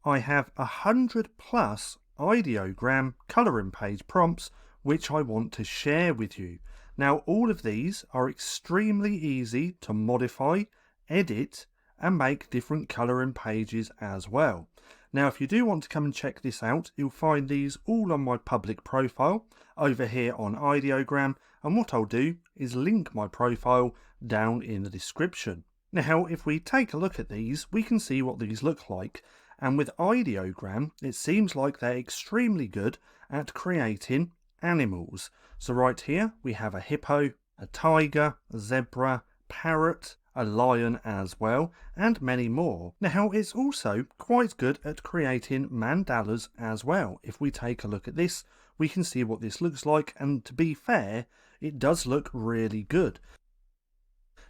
I have 100 plus ideogram colouring page prompts which I want to share with you. Now all of these are extremely easy to modify, edit and make different colouring pages as well. Now if you do want to come and check this out, you'll find these all on my public profile over here on Ideogram, and what I'll do is link my profile down in the description. Now if we take a look at these, we can see what these look like, and with Ideogram it seems like they're extremely good at creating animals. So right here we have a hippo, a tiger, a zebra, parrot, a lion as well, and many more. Now it's also quite good at creating mandalas as well. If we take a look at this, we can see what this looks like, and to be fair, it does look really good.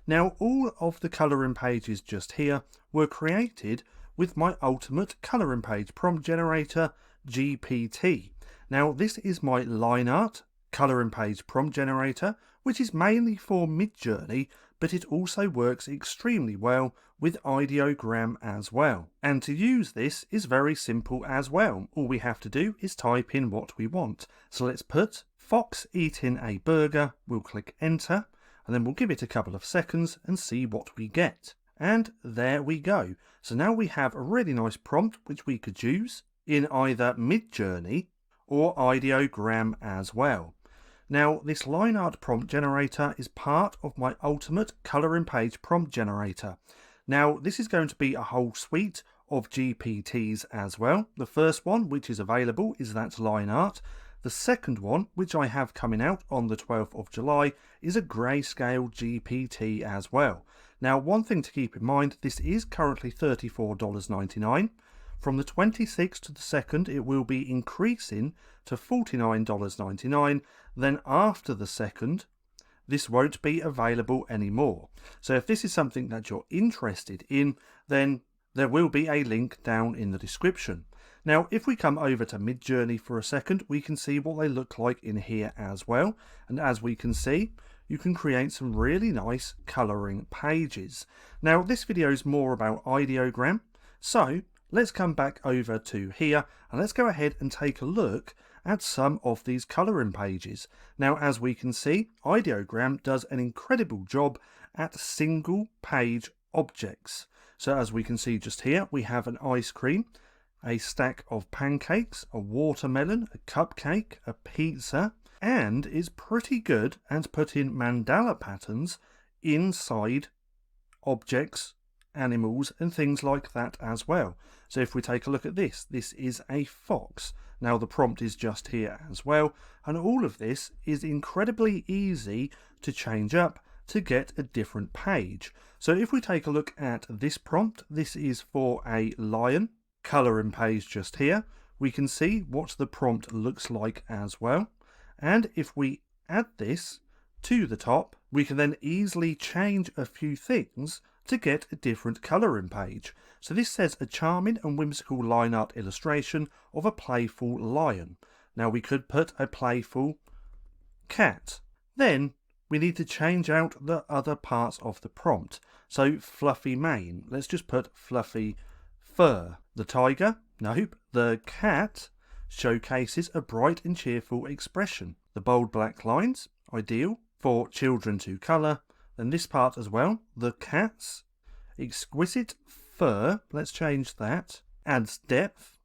Now all of the colouring pages just here were created with my ultimate colouring page prompt generator, GPT. Now this is my line art colouring page prompt generator, which is mainly for Midjourney, but it also works extremely well with Ideogram as well. And to use this is very simple as well. All we have to do is type in what we want. So let's put fox eating a burger, we'll click enter, and then we'll give it a couple of seconds and see what we get. And there we go. So now we have a really nice prompt which we could use in either Midjourney or Ideogram as well. Now this line art prompt generator is part of my ultimate colouring page prompt generator. Now this is going to be a whole suite of GPTs as well. The first one which is available is that line art. The second one, which I have coming out on the 12th of July, is a grayscale GPT as well. Now one thing to keep in mind, this is currently $34.99. From the 26th to the 2nd it will be increasing to $49.99, then after the 2nd this won't be available anymore. So if this is something that you're interested in, then there will be a link down in the description. Now if we come over to Midjourney for a second, we can see what they look like in here as well, and as we can see, you can create some really nice colouring pages. Now this video is more about Ideogram, so let's come back over to here and let's go ahead and take a look at some of these colouring pages. Now as we can see, Ideogram does an incredible job at single page objects. So as we can see just here, we have an ice cream, a stack of pancakes, a watermelon, a cupcake, a pizza, and is pretty good at putting mandala patterns inside objects, animals and things like that as well. So if we take a look at this, this is a fox. Now the prompt is just here as well, and all of this is incredibly easy to change up to get a different page. So if we take a look at this prompt, this is for a lion colouring page just here. We can see what the prompt looks like as well, and if we add this to the top, we can then easily change a few things to get a different colouring page. So this says a charming and whimsical line art illustration of a playful lion. Now we could put a playful cat. Then we need to change out the other parts of the prompt. So fluffy mane, let's just put fluffy fur. The tiger, nope. The cat showcases a bright and cheerful expression. The bold black lines, ideal for children to colour. Then this part as well, the cat's exquisite fur, let's change that, adds depth,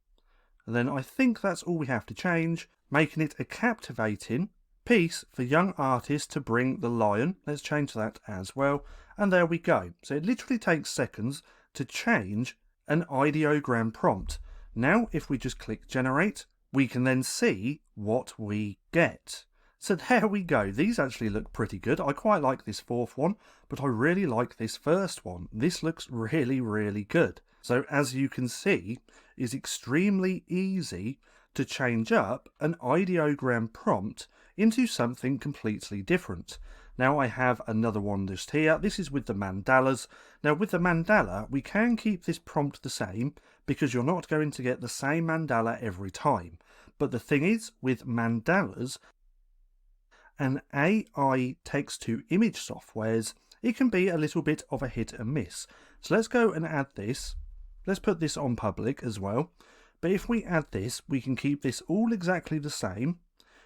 and then I think that's all we have to change, making it a captivating piece for young artists to bring the lion, let's change that as well, and there we go. So it literally takes seconds to change an ideogram prompt. Now if we just click generate, we can then see what we get. So there we go. These actually look pretty good. I quite like this fourth one, but I really like this first one. This looks really, really good. So as you can see, it's extremely easy to change up an ideogram prompt into something completely different. Now I have another one just here. This is with the mandalas. Now with the mandala, we can keep this prompt the same because you're not going to get the same mandala every time. But the thing is, with mandalas, and AI text-to-image softwares, it can be a little bit of a hit and miss. So let's go and add this let's put this on public as well. But if we add this, we can keep this all exactly the same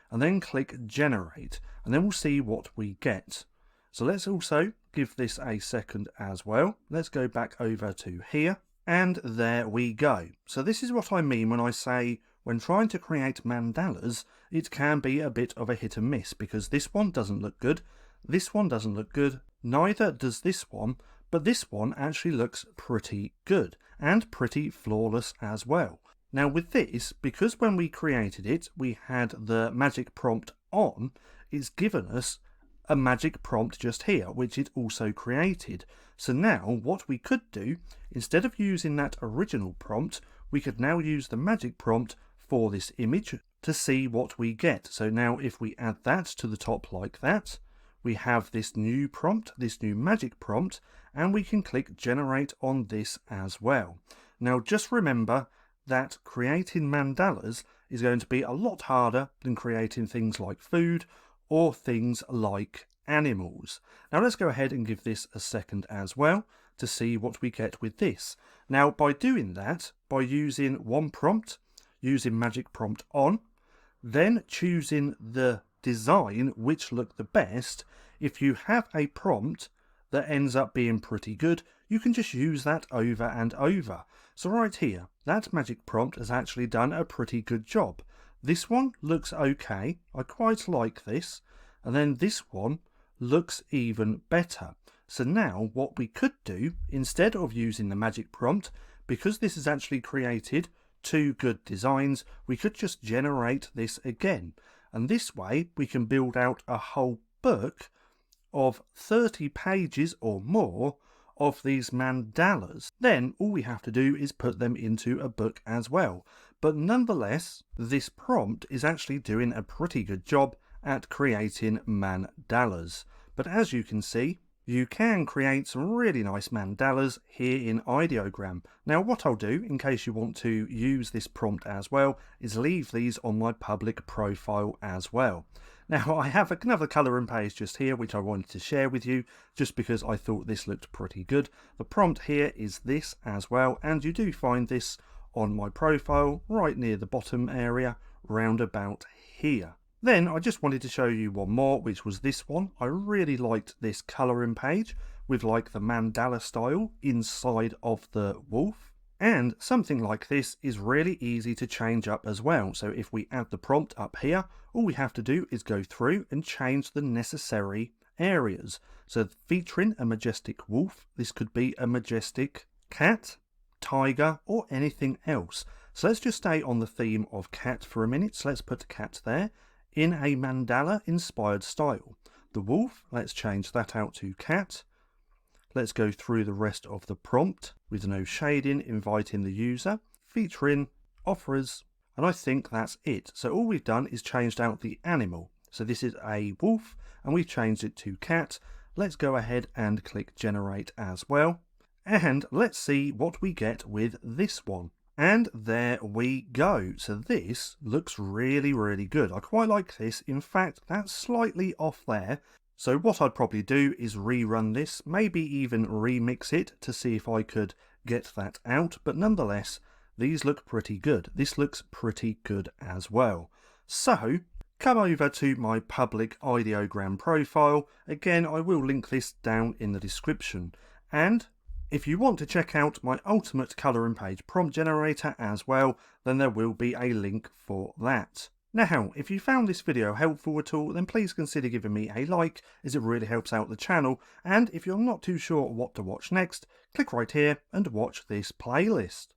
and then click generate, and then we'll see what we get. So let's also give this a second as well. Let's go back over to here, and there we go. So this is what I mean when I say when trying to create mandalas, it can be a bit of a hit and miss, because this one doesn't look good, this one doesn't look good, neither does this one, but this one actually looks pretty good and pretty flawless as well. Now with this, because when we created it, we had the magic prompt on, it's given us a magic prompt just here, which it also created. So now what we could do, instead of using that original prompt, we could now use the magic prompt for this image to see what we get. So now if we add that to the top like that, we have this new prompt, this new magic prompt, and we can click generate on this as well. Now just remember that creating mandalas is going to be a lot harder than creating things like food or things like animals. Now let's go ahead and give this a second as well to see what we get with this. Now by doing that, by using one prompt, using magic prompt on, then choosing the design which look the best, if you have a prompt that ends up being pretty good, you can just use that over and over. So right here, that magic prompt has actually done a pretty good job. This one looks okay, I quite like this, and then this one looks even better. So now what we could do, instead of using the magic prompt, because this has actually created two good designs, we could just generate this again. And this way we can build out a whole book of 30 pages or more of these mandalas. Then all we have to do is put them into a book as well. But nonetheless, this prompt is actually doing a pretty good job at creating mandalas. But as you can see, you can create some really nice mandalas here in Ideogram. Now what I'll do, in case you want to use this prompt as well, is leave these on my public profile as well. Now I have another colouring page just here which I wanted to share with you, just because I thought this looked pretty good. The prompt here is this as well, and you do find this on my profile right near the bottom area, round about here. Then I just wanted to show you one more, which was this one. I really liked this colouring page with like the mandala style inside of the wolf. And something like this is really easy to change up as well. So if we add the prompt up here, all we have to do is go through and change the necessary areas. So featuring a majestic wolf, this could be a majestic cat, tiger, or anything else. So let's just stay on the theme of cat for a minute. So let's put cat there in a mandala inspired style. The wolf, let's change that out to cat. Let's go through the rest of the prompt with no shading, inviting the user, featuring offerers, and I think that's it. So all we've done is changed out the animal. So this is a wolf and we've changed it to cat. Let's go ahead and click generate as well. And let's see what we get with this one. And there we go. So this looks really, really good. I quite like this. In fact, that's slightly off there. So what I'd probably do is rerun this, maybe even remix it to see if I could get that out. But nonetheless, these look pretty good. This looks pretty good as well. So come over to my public Ideogram profile. Again, I will link this down in the description. And if you want to check out my ultimate colouring page prompt generator as well, then there will be a link for that. Now, if you found this video helpful at all, then please consider giving me a like, as it really helps out the channel. And if you're not too sure what to watch next, click right here and watch this playlist.